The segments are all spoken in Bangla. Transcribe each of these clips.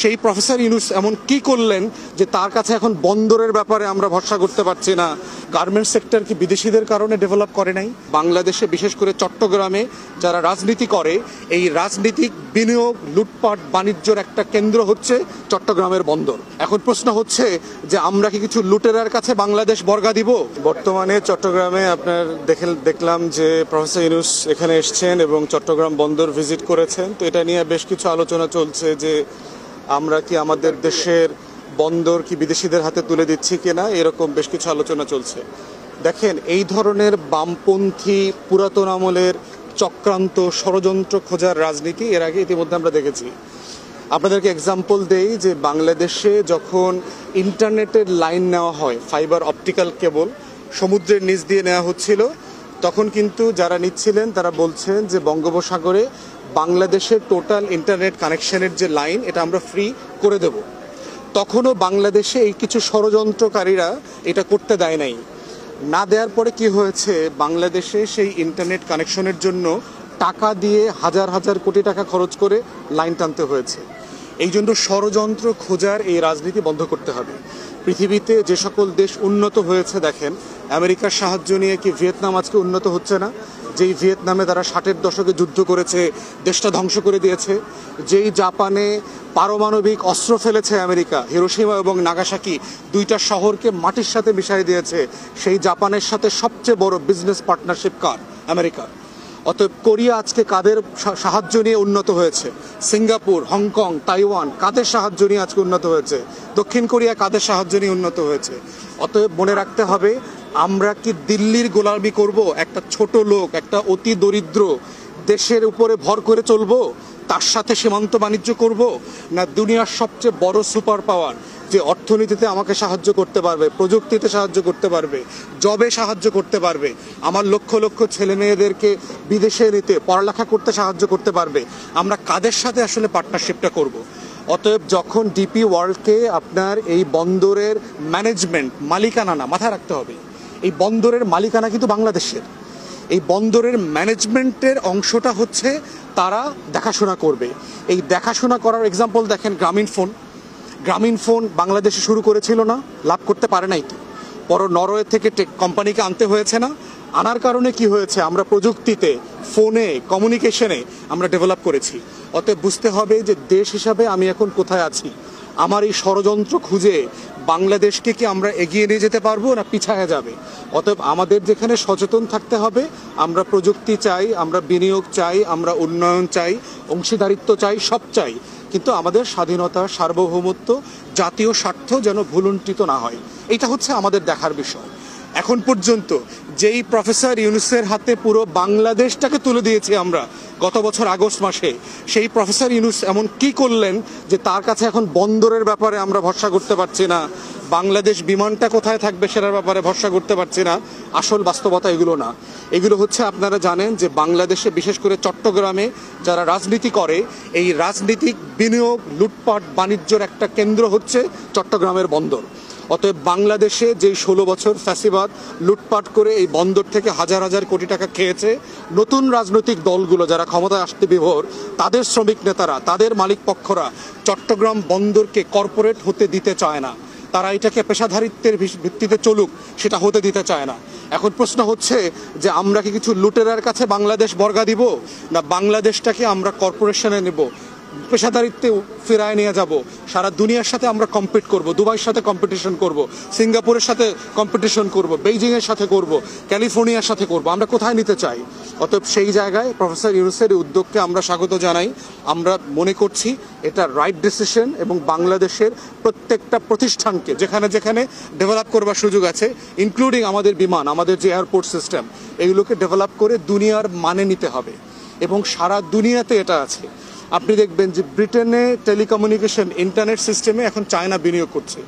সেই প্রফেসর ইউনূস এমন কি করলেন যে তার কাছে এখন বন্দরের ব্যাপারে আমরা ভরসা করতে পারছি না? গার্মেন্টস সেক্টর কি বিদেশিদের কারণে ডেভেলপ করে নাই? বাংলাদেশে বিশেষ করে চট্টগ্রামে যারা রাজনীতি করে, এই রাজনীতিক বিনিয়োগ লুটপাট বাণিজ্যর একটা কেন্দ্র হচ্ছে চট্টগ্রামের বন্দর। এখন প্রশ্ন হচ্ছে যে আমরা কি কিছু লুটেরার কাছে বাংলাদেশ বর্গা দিব? বর্তমানে চট্টগ্রামে আপনার দেখলাম যে প্রফেসর ইউনূস এখানে এসছেন এবং চট্টগ্রাম বন্দর ভিজিট করেছেন। তো এটা নিয়ে বেশ কিছু আলোচনা চলছে যে আমরা কি আমাদের দেশের বন্দর কি বিদেশিদের হাতে তুলে দিচ্ছি কিনা, এরকম বেশ কিছু আলোচনা চলছে। দেখেন, এই ধরনের বামপন্থী পুরাতন আমলের চক্রান্ত ষড়যন্ত্র খোঁজার রাজনীতি এর আগে ইতিমধ্যে আমরা দেখেছি। আপনাদেরকে এক্সাম্পল দেই যে বাংলাদেশে যখন ইন্টারনেটের লাইন নেওয়া হয়, ফাইবার অপটিক্যাল কেবল সমুদ্রের নিচ দিয়ে নেওয়া হচ্ছিল, তখন কিন্তু যারা নিচ্ছিলেন তারা বলছেন যে বঙ্গোপসাগরে বাংলাদেশের টোটাল ইন্টারনেট কানেকশনের যে লাইন, এটা আমরা ফ্রি করে দেব। তখনও বাংলাদেশে এই কিছু ষড়যন্ত্রকারীরা এটা করতে দেয় নাই। না দেওয়ার পরে কি হয়েছে, বাংলাদেশে সেই ইন্টারনেট কানেকশনের জন্য টাকা দিয়ে হাজার হাজার কোটি টাকা খরচ করে লাইন টানতে হয়েছে। এই জন্য ষড়যন্ত্র খোঁজার এই রাজনীতি বন্ধ করতে হবে। পৃথিবীতে যে সকল দেশ উন্নত হয়েছে, দেখেন আমেরিকার সাহায্য নিয়ে কি ভিয়েতনাম আজকে উন্নত হচ্ছে না? যেই ভিয়েতনামে তারা 60-এর দশকে যুদ্ধ করেছে, দেশটা ধ্বংস করে দিয়েছে। যেই জাপানে পারমাণবিক অস্ত্র ফেলেছে আমেরিকা, হিরোশিমা এবং নাগাসাকি দুইটা শহরকে মাটির সাথে মিশিয়ে দিয়েছে, সেই জাপানের সাথে সবচেয়ে বড় বিজনেস পার্টনারশিপ কার? আমেরিকা। অতএব কোরিয়া আজকে কাদের সাহায্য নিয়ে উন্নত হয়েছে? সিঙ্গাপুর, হংকং, তাইওয়ান কাদের সাহায্য নিয়ে আজকে উন্নত হয়েছে? দক্ষিণ কোরিয়া কাদের সাহায্য নিয়ে উন্নত হয়েছে? অতএব মনে রাখতে হবে, আমরা কি দিল্লির গোলামি করব? একটা ছোট লোক, একটা অতি দরিদ্র দেশের উপরে ভর করে চলবো? তার সাথে সীমান্ত বাণিজ্য করব? না দুনিয়ার সবচেয়ে বড় সুপার পাওয়ার যে অর্থনীতিতে আমাকে সাহায্য করতে পারবে, প্রযুক্তিতে সাহায্য করতে পারবে, জবে সাহায্য করতে পারবে, আমার লক্ষ লক্ষ ছেলে মেয়েদেরকে বিদেশে নিতে পড়ালেখা করতে সাহায্য করতে পারবে, আমরা কাদের সাথে আসলে পার্টনারশিপটা করব? অতএব যখন ডিপি ওয়ার্ল্ডকে আপনার এই বন্দরের ম্যানেজমেন্ট, মালিকানা না, মাথায় রাখতে হবে এই বন্দরের মালিকানা কিন্তু বাংলাদেশের। এই বন্দরের ম্যানেজমেন্টের অংশটা হচ্ছে তারা দেখাশোনা করবে। এই দেখাশোনা করার এক্সাম্পল দেখেন, গ্রামীণ ফোন বাংলাদেশে শুরু করেছিল না? লাভ করতে পারে নাই তো, বড় নরওয়ে থেকে কোম্পানিকে আনতে হয়েছে না? আনার কারণে কি হয়েছে, আমরা প্রযুক্তিতে, ফোনে, কমিউনিকেশনে আমরা ডেভেলপ করেছি। অতএব বুঝতে হবে যে দেশ হিসাবে আমি এখন কোথায় আছি। আমার এই ষড়যন্ত্র খুঁজে বাংলাদেশকে কি আমরা এগিয়ে নিয়ে যেতে পারবো না পিছায়া যাবে? অতএব আমাদের যেখানে সচেতন থাকতে হবে, আমরা প্রযুক্তি চাই, আমরা বিনিয়োগ চাই, আমরা উন্নয়ন চাই, অংশীদারিত্ব চাই, সব চাই, কিন্তু আমাদের স্বাধীনতা, সার্বভৌমত্ব, জাতীয় স্বার্থ যেন ভুলুণ্ঠিত না হয়। এটা হচ্ছে আমাদের দেখার বিষয়। এখন পর্যন্ত যেই প্রফেসর ইউনূসের হাতে পুরো বাংলাদেশটাকে তুলে দিয়েছি আমরা গত বছর আগস্ট মাসে, সেই প্রফেসর ইউনূস এমন কি করলেন যে তার কাছে এখন বন্দরের ব্যাপারে আমরা ভরসা করতে পারছি না, বাংলাদেশ বিমানটা কোথায় থাকবে সেটার ব্যাপারে ভরসা করতে পারছি না? আসল বাস্তবতা এগুলো না। এগুলো হচ্ছে, আপনারা জানেন যে বাংলাদেশে বিশেষ করে চট্টগ্রামে যারা রাজনীতি করে, এই রাজনীতিক বিনিয়োগ লুটপাট বাণিজ্যর একটা কেন্দ্র হচ্ছে চট্টগ্রামের বন্দর। অতএব বাংলাদেশে যেই 16 বছর ফ্যাসিবাদ লুটপাট করে এই বন্দর থেকে হাজার হাজার কোটি টাকা খেয়েছে, নতুন রাজনৈতিক দলগুলো যারা ক্ষমতায় আসতে বিভোর, তাদের শ্রমিক নেতারা, তাদের মালিক পক্ষরা চট্টগ্রাম বন্দরকে কর্পোরেট হতে দিতে চায় না। তারা এটাকে পেশাধারিত্বের ভিত্তিতে চলুক, সেটা হতে দিতে চায় না। এখন প্রশ্ন হচ্ছে যে আমরা কি কিছু লুটেরার কাছে বাংলাদেশ বর্গা দিব, না বাংলাদেশটাকে আমরা কর্পোরেশনে নেব, পেশাদারিত্বে ফেরায় নিয়ে যাব? সারা দুনিয়ার সাথে আমরা কম্পিট করব, দুবাইয়ের সাথে কম্পিটিশন করব, সিঙ্গাপুরের সাথে কম্পিটিশন করব, বেইজিংয়ের সাথে করব, ক্যালিফোর্নিয়ার সাথে করব, আমরা কোথায় নিতে চাই? অতএব সেই জায়গায় প্রফেসর ইউনূসের উদ্যোগকে আমরা স্বাগত জানাই। আমরা মনে করছি এটা রাইট ডিসিশন এবং বাংলাদেশের প্রত্যেকটা প্রতিষ্ঠানকে যেখানে যেখানে ডেভেলপ করবার সুযোগ আছে, ইনক্লুডিং আমাদের বিমান, আমাদের যে এয়ারপোর্ট সিস্টেম, এগুলোকে ডেভেলপ করে দুনিয়ার মানে নিতে হবে। এবং সারা দুনিয়াতে এটা আছে। আপনি দেখবেন যে ব্রিটেনে টেলিকমিউনিকেশন ইন্টারনেট সিস্টেমে এখন চায়না বিনিয়োগ করছে,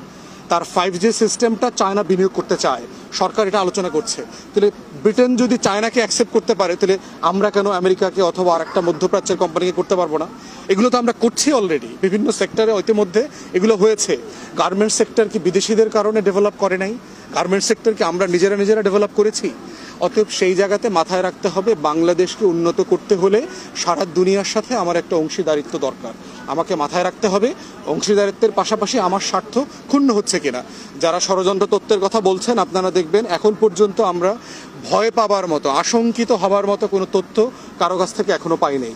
তার 5G সিস্টেমটা চায়না বিনিয়োগ করতে চায়, সরকার এটা আলোচনা করছে। তাহলে ব্রিটেন যদি চায়নাকে অ্যাকসেপ্ট করতে পারে, তাহলে আমরা কেন আমেরিকাকে অথবা আর একটা মধ্যপ্রাচ্যের কোম্পানিকে করতে পারবো না? এগুলো তো আমরা করছি অলরেডি, বিভিন্ন সেক্টরে ইতিমধ্যে এগুলো হয়েছে। গার্মেন্টস সেক্টর কি বিদেশিদের কারণে ডেভেলপ করে নাই? গার্মেন্টস সেক্টর কি আমরা নিজেরা ডেভেলপ করেছি? অতএব সেই জায়গাতে মাথায় রাখতে হবে বাংলাদেশকে উন্নত করতে হলে সারা দুনিয়ার সাথে আমার একটা অংশীদারিত্ব দরকার। আমাকে মাথায় রাখতে হবে অংশীদারিত্বের পাশাপাশি আমার স্বার্থ ক্ষুণ্ণ হচ্ছে কিনা। যারা ষড়যন্ত্র তত্ত্বের কথা বলছেন আপনারা দেখবেন এখন পর্যন্ত আমরা ভয় পাবার মতো, আশঙ্কিত হবার মতো কোনো তথ্য কারো কাছ থেকে এখনো পাই নাই।